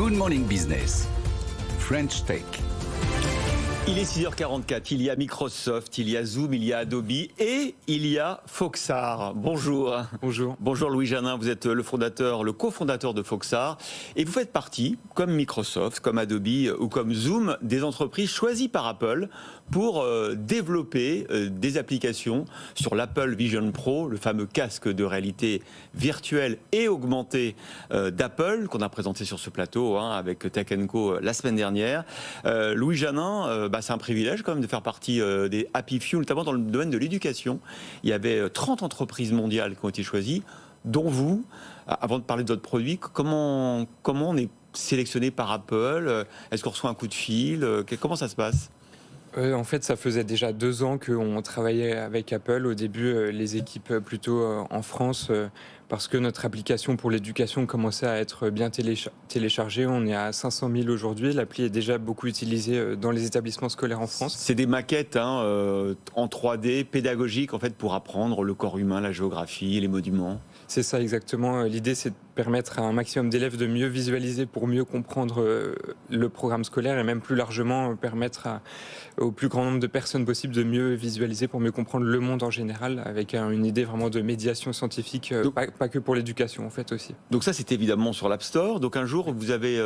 Good Morning Business, French Tech. Il est 6h44, il y a Microsoft, il y a Zoom, il y a Adobe et il y a Foxar. Bonjour. Bonjour. Bonjour Louis Janin, vous êtes le cofondateur de Foxar et vous faites partie, comme Microsoft, comme Adobe ou comme Zoom, des entreprises choisies par Apple pour développer des applications sur l'Apple Vision Pro, le fameux casque de réalité virtuelle et augmentée d'Apple qu'on a présenté sur ce plateau avec Tech & Co la semaine dernière. Louis Janin, c'est un privilège quand même de faire partie des Happy Few, notamment dans le domaine de l'éducation. Il y avait 30 entreprises mondiales qui ont été choisies, dont vous. Avant de parler de votre produit, comment on est sélectionné par Apple? Est-ce qu'on reçoit un coup de fil? Comment ça se passe? En fait, ça faisait déjà 2 ans qu'on travaillait avec Apple. Au début, les équipes plutôt en France, parce que notre application pour l'éducation commençait à être bien téléchargée. On est à 500 000 aujourd'hui. L'appli est déjà beaucoup utilisée dans les établissements scolaires en France. C'est des maquettes en 3D pédagogiques en fait pour apprendre le corps humain, la géographie, les monuments. C'est ça exactement. L'idée, c'est de permettre à un maximum d'élèves de mieux visualiser pour mieux comprendre le programme scolaire et même plus largement permettre au plus grand nombre de personnes possible de mieux visualiser pour mieux comprendre le monde en général, avec une idée vraiment de médiation scientifique, pas que pour l'éducation en fait aussi. Donc ça, c'est évidemment sur l'App Store. Donc un jour, vous avez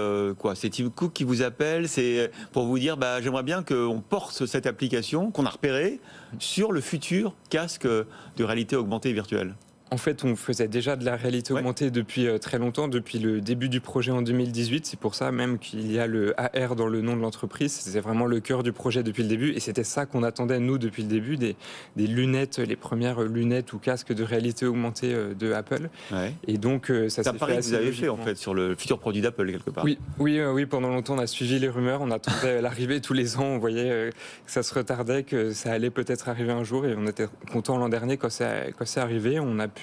c'est Tim Cook qui vous appelle, c'est pour vous dire j'aimerais bien qu'on porte cette application qu'on a repérée sur le futur casque de réalité augmentée et virtuelle. En fait, on faisait déjà de la réalité augmentée depuis très longtemps, depuis le début du projet en 2018. C'est pour ça même qu'il y a le AR dans le nom de l'entreprise. C'est vraiment le cœur du projet depuis le début. Et c'était ça qu'on attendait, nous, depuis le début, des lunettes, les premières lunettes ou casques de réalité augmentée de Apple. Ouais. Et donc, ça s'est fait que vous avez fait, en fait, sur le futur produit d'Apple, quelque part. Oui, pendant longtemps, on a suivi les rumeurs. On attendait l'arrivée tous les ans. On voyait que ça se retardait, que ça allait peut-être arriver un jour. Et on était content l'an dernier quand c'est arrivé. On a pu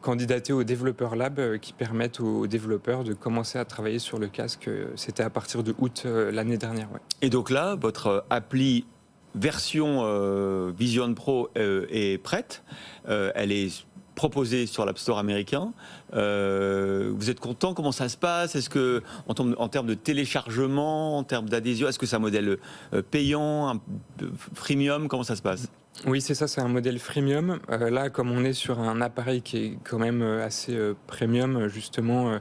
candidater au Developer Lab qui permettent aux développeurs de commencer à travailler sur le casque. C'était à partir de août l'année dernière. Ouais. Et donc là, votre appli version Vision Pro est prête. Elle est proposée sur l'App Store américain. Vous êtes content? Comment ça se passe? Est-ce que, en termes de téléchargement, en termes d'adhésion, est-ce que c'est un modèle payant, freemium? Comment ça se passe? Oui, c'est ça, c'est un modèle freemium. Là, comme on est sur un appareil qui est quand même assez premium, justement,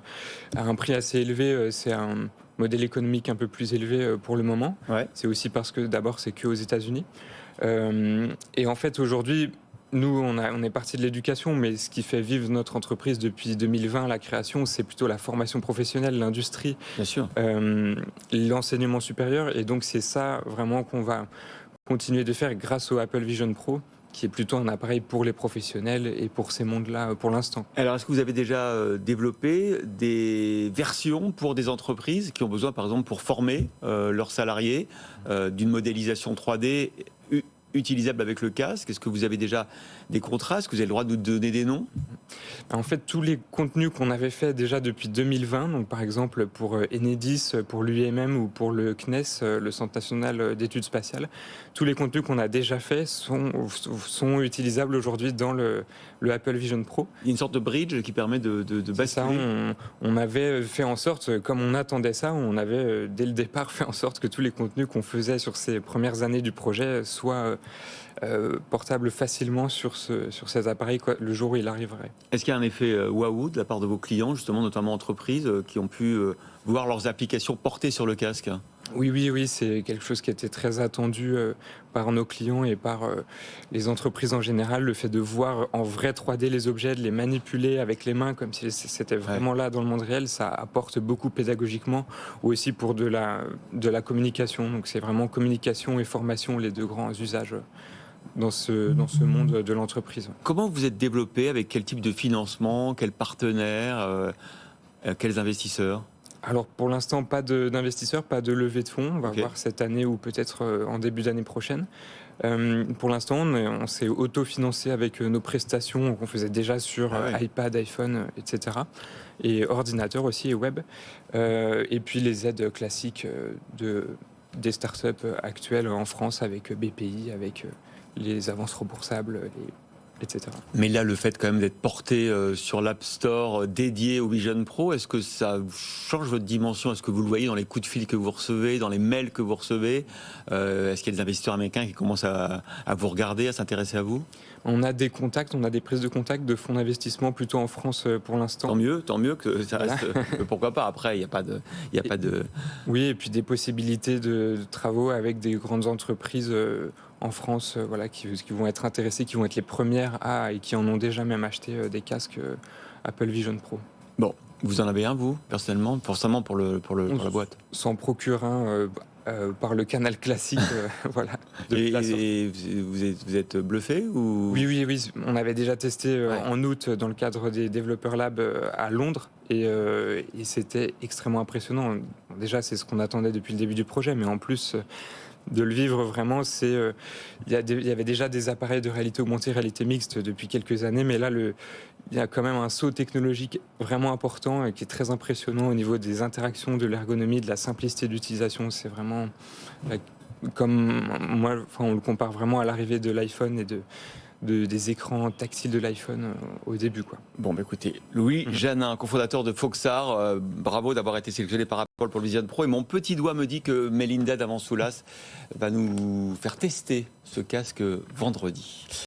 à un prix assez élevé, c'est un modèle économique un peu plus élevé pour le moment. Ouais. C'est aussi parce que d'abord, c'est qu'aux États-Unis. Et en fait, aujourd'hui, nous, on est parti de l'éducation, mais ce qui fait vivre notre entreprise depuis 2020, la création, c'est plutôt la formation professionnelle, l'industrie, l'enseignement supérieur. Et donc, c'est ça vraiment qu'on va continuer de faire grâce au Apple Vision Pro, qui est plutôt un appareil pour les professionnels et pour ces mondes-là pour l'instant. Alors, est-ce que vous avez déjà développé des versions pour des entreprises qui ont besoin, par exemple, pour former leurs salariés, d'une modélisation 3D utilisable avec le casque? Est-ce que vous avez déjà des contrats? Est-ce que vous avez le droit de nous donner des noms? En fait, tous les contenus qu'on avait fait déjà depuis 2020, donc par exemple pour Enedis, pour l'UIMM ou pour le CNES, le Centre national d'études spatiales, tous les contenus qu'on a déjà faits sont utilisables aujourd'hui dans le Apple Vision Pro. Il y a une sorte de bridge qui permet de basculer. Ça, on avait fait en sorte, comme on attendait ça, on avait dès le départ fait en sorte que tous les contenus qu'on faisait sur ces premières années du projet soient portables facilement sur ces appareils le jour où il arriverait. Est-ce qu'il y a un effet waouh de la part de vos clients, justement, notamment entreprises, qui ont pu voir leurs applications portées sur le casque? Oui, c'est quelque chose qui était très attendu par nos clients et par les entreprises en général. Le fait de voir en vrai 3D les objets, de les manipuler avec les mains comme si c'était vraiment là dans le monde réel, ça apporte beaucoup pédagogiquement ou aussi pour de la communication. Donc c'est vraiment communication et formation, les deux grands usages dans ce monde de l'entreprise. Comment vous êtes développé? Avec quel type de financement? Quels partenaires? Quels investisseurs? Alors pour l'instant, pas d'investisseurs, pas de levée de fonds. On va voir cette année ou peut-être en début d'année prochaine. Pour l'instant, on s'est autofinancé avec nos prestations qu'on faisait déjà sur iPad, iPhone, etc. Et ordinateur aussi et web. Et puis les aides classiques des startups actuelles en France avec BPI, avec les avances remboursables, etc. Mais là, le fait quand même d'être porté sur l'App Store dédié au Vision Pro, est-ce que ça change votre dimension? Est-ce que vous le voyez dans les coups de fil que vous recevez, dans les mails que vous recevez? Est-ce qu'il y a des investisseurs américains qui commencent à vous regarder, à s'intéresser à vous? On a des contacts, on a des prises de contact de fonds d'investissement plutôt en France pour l'instant. Tant mieux que ça reste. Pourquoi pas? Après, il n'y a pas de. Oui, et puis des possibilités de travaux avec des grandes entreprises en France, voilà, qui vont être intéressées, qui vont être les premières et qui en ont déjà même acheté des casques Apple Vision Pro. Bon, vous en avez un, vous, personnellement, forcément pour la boîte? S'en procure un par le canal classique, voilà. Et vous êtes bluffé ou? Oui, on avait déjà testé Ouais. en août dans le cadre des Developer Lab à Londres et c'était extrêmement impressionnant. Bon, déjà, c'est ce qu'on attendait depuis le début du projet, mais en plus de le vivre vraiment, il y avait déjà des appareils de réalité augmentée, réalité mixte depuis quelques années, mais là, il y a quand même un saut technologique vraiment important et qui est très impressionnant au niveau des interactions, de l'ergonomie, de la simplicité d'utilisation. C'est vraiment comme moi, enfin, on le compare vraiment à l'arrivée de l'iPhone et des écrans tactiles de l'iPhone au début, quoi. Bon, écoutez, Louis Janin, cofondateur de Foxar, bravo d'avoir été sélectionné par Apple pour le Vision Pro. Et mon petit doigt me dit que Melinda Davansoulas va nous faire tester ce casque vendredi.